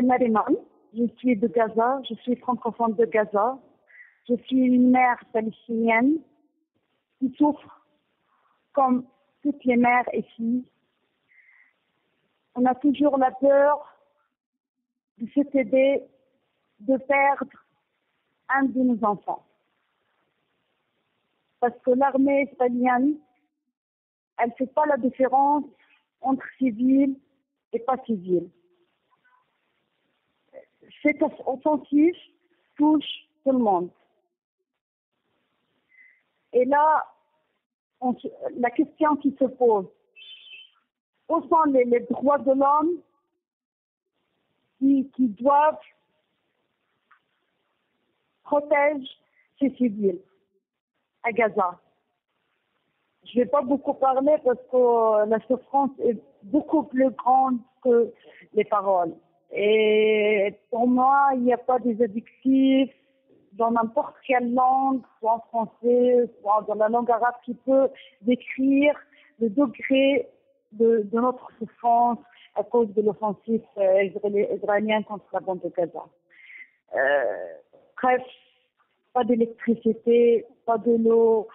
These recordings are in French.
m'appelle Nariman, je suis de Gaza, je suis francophone de Gaza. Je suis une mère palestinienne qui souffre comme toutes les mères ici. On a toujours la peur de se aider, de perdre un de nos enfants. Parce que l'armée israélienne, elle ne fait pas la différence entre civils et pas civils. Cette offensive touche tout le monde. Et là, la question qui se pose, où sont les droits de l'homme qui doivent protéger ces civils à Gaza? Je ne vais pas beaucoup parler parce que la souffrance est beaucoup plus grande que les paroles. Et pour moi, il n'y a pas des adjectifs dans n'importe quelle langue, soit en français, soit dans la langue arabe, qui peut décrire le degré de notre souffrance à cause de l'offensive israélienne contre la bande de Gaza. Bref, pas d'électricité, pas de l'eau,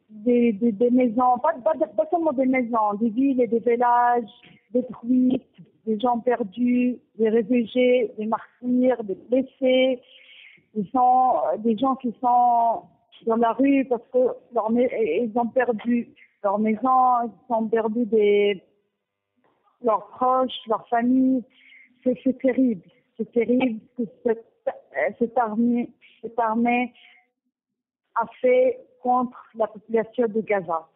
des maisons, pas seulement des maisons, des villes et des villages détruits, des gens perdus, des réfugiés, des martyrs, des blessés, des gens qui sont dans la rue parce que ils ont perdu leur maison, ils ont perdu leurs proches, leur famille. C'est terrible. C'est terrible que cette armée a fait contre la population de Gaza.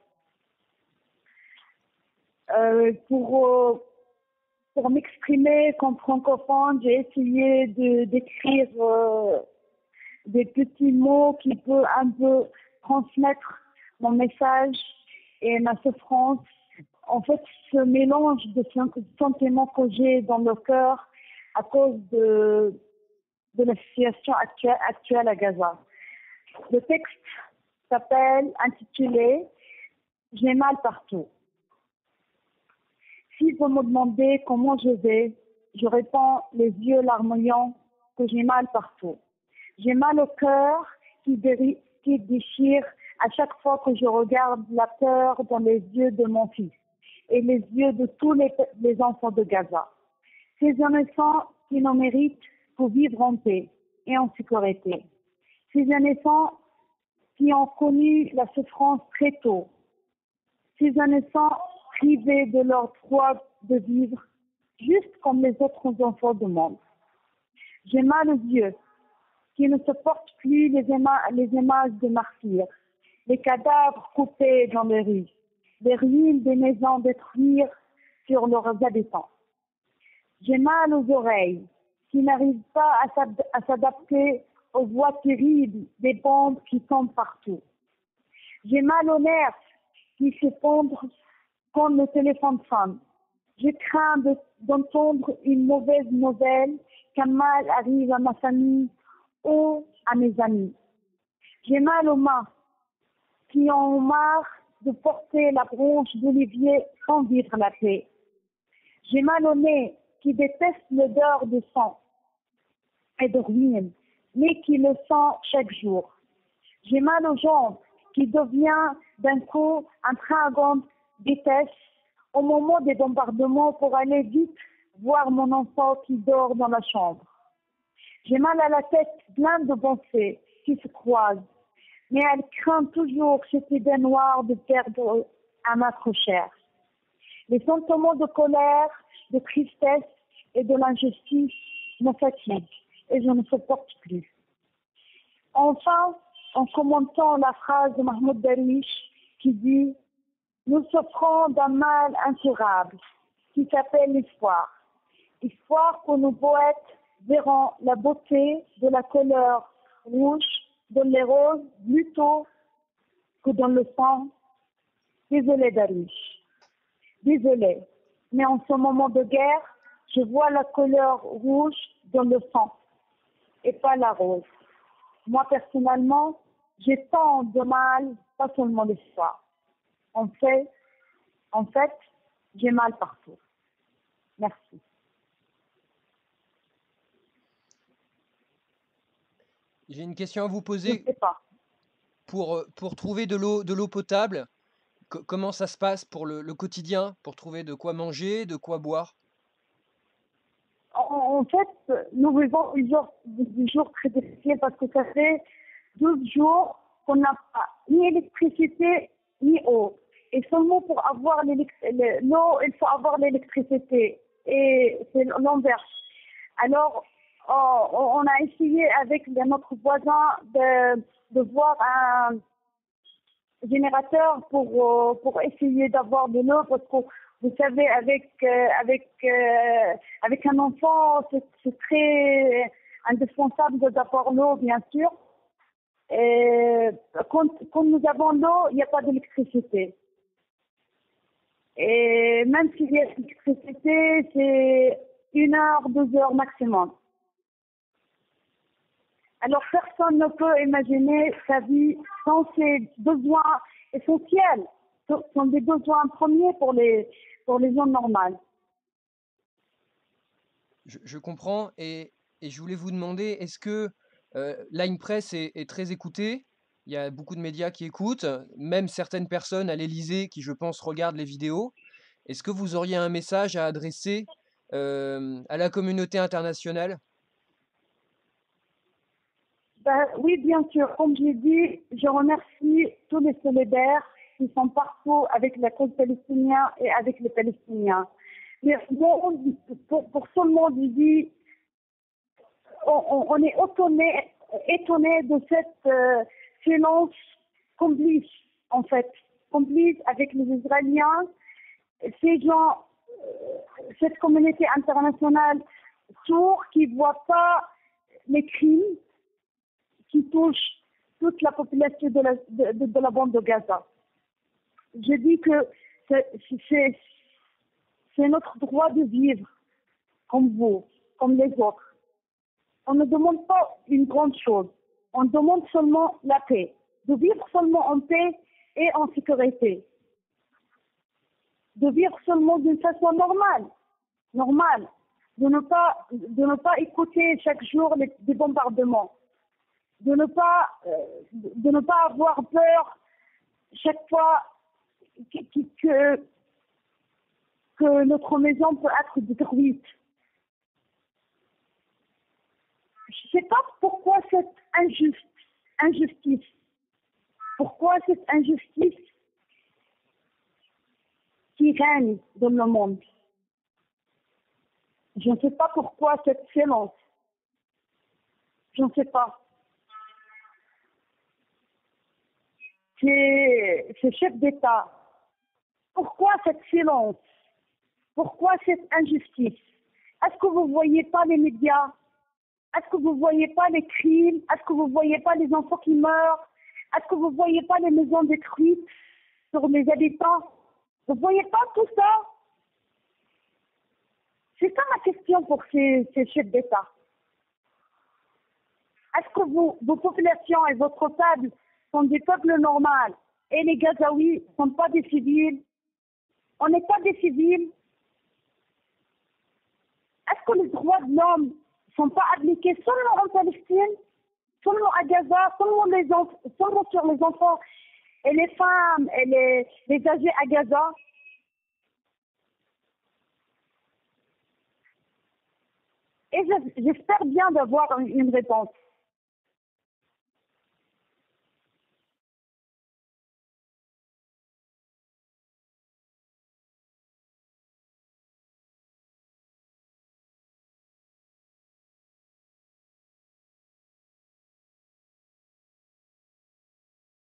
Pour m'exprimer comme francophone, j'ai essayé d'écrire des petits mots qui peuvent un peu transmettre mon message et ma souffrance. En fait, ce mélange de sentiments que j'ai dans le cœur à cause de la situation actuelle à Gaza. Le texte intitulé « J'ai mal partout ». Si vous me demandez comment je vais, je réponds les yeux larmoyants que j'ai mal partout. J'ai mal au cœur qui déchire à chaque fois que je regarde la peur dans les yeux de mon fils et les yeux de tous les enfants de Gaza. Ces innocents qui n'en méritent pour vivre en paix et en sécurité. Ces innocents qui ont connu la souffrance très tôt. Ces innocents privés de leur droit de vivre, juste comme les autres enfants du monde. J'ai mal aux yeux, qui ne supportent plus les images de martyrs, les cadavres coupés dans les rues, les ruines des maisons détruites sur leurs habitants. J'ai mal aux oreilles, qui n'arrivent pas à s'adapter aux voix terribles des bombes qui tombent partout. J'ai mal aux nerfs qui se fondent quand le téléphone sonne. Je crains d'entendre une mauvaise nouvelle, qu'un mal arrive à ma famille ou à mes amis. J'ai mal aux mains qui ont marre de porter la branche d'olivier sans vivre la paix. J'ai mal au nez qui déteste l'odeur de sang et de ruines, mais qui le sent chaque jour. J'ai mal aux jambes qui devient d'un coup un train à grande vitesse au moment des bombardements pour aller vite voir mon enfant qui dort dans la chambre. J'ai mal à la tête pleine de pensées qui se croisent, mais elle craint toujours cette idée noire de perdre un être cher. Les sentiments de colère, de tristesse et de l'injustice me fatiguent et je ne supporte plus. Enfin, en commentant la phrase de Mahmoud Darwish qui dit « Nous souffrons d'un mal incurable qui s'appelle l'espoir. Espoir que nos poètes verront la beauté de la couleur rouge dans les roses plutôt que dans le sang. » Désolé Darwish. Désolé. Mais en ce moment de guerre, je vois la couleur rouge dans le sang et pas la rose. Moi, personnellement, j'ai tant de mal, pas seulement l'espoir. En fait, j'ai mal partout. Merci. J'ai une question à vous Je ne poser. sais pas. Pour trouver de l'eau potable, comment ça se passe pour le quotidien, pour trouver de quoi manger, de quoi boire? En fait, nous vivons des jours très difficiles parce que ça fait 12 jours qu'on n'a pas ni électricité ni eau. Et seulement pour avoir l'eau, il faut avoir l'électricité. Et c'est l'inverse. Alors, on a essayé avec notre voisin de voir un générateur pour essayer d'avoir de l'eau parce que vous savez avec un enfant c'est très indispensable d'avoir l'eau bien sûr et quand nous avons l'eau il n'y a pas d'électricité et même s'il y a d'électricité c'est 1 heure 2 heures maximum. Alors, personne ne peut imaginer sa vie sans ses besoins essentiels. Ce sont des besoins premiers pour les gens normales. Je comprends et je voulais vous demander, est-ce que Line Press est très écoutée? Il y a beaucoup de médias qui écoutent, même certaines personnes à l'Élysée qui, je pense, regardent les vidéos. Est-ce que vous auriez un message à adresser à la communauté internationale? Ben, oui, bien sûr. Comme j'ai dit, je remercie tous les solidaires qui sont partout avec la cause palestinienne et avec les Palestiniens. Mais pour tout le monde, je dis, on est étonné de cette silence complice, en fait, complice avec les Israéliens. Ces gens, cette communauté internationale sourde qui ne voit pas les crimes qui touchent toute la population de la bande de Gaza. Je dis que c'est notre droit de vivre comme vous, comme les autres. On ne demande pas une grande chose. On demande seulement la paix. De vivre seulement en paix et en sécurité. De vivre seulement d'une façon normale. Normale. De ne pas écouter chaque jour des bombardements. De ne pas avoir peur chaque fois que notre maison peut être détruite. Je ne sais pas pourquoi cette injustice. Pourquoi cette injustice qui règne dans le monde. Je ne sais pas pourquoi cette silence. Je ne sais pas. Ces chefs d'État. Pourquoi cette silence? Pourquoi cette injustice? Est-ce que vous ne voyez pas les médias? Est-ce que vous ne voyez pas les crimes? Est-ce que vous ne voyez pas les enfants qui meurent? Est-ce que vous ne voyez pas les maisons détruites sur les habitants? Vous ne voyez pas tout ça? C'est ça ma question pour ces chefs d'État. Est-ce que vos populations et votre peuple sont des peuples normaux et les Gazaouis ne sont pas des civils? On n'est pas des civils. Est-ce que les droits de l'homme ne sont pas appliqués seulement en Palestine, seulement à Gaza, seulement sur les enfants et les femmes et les âgés à Gaza? Et j'espère bien d'avoir une réponse.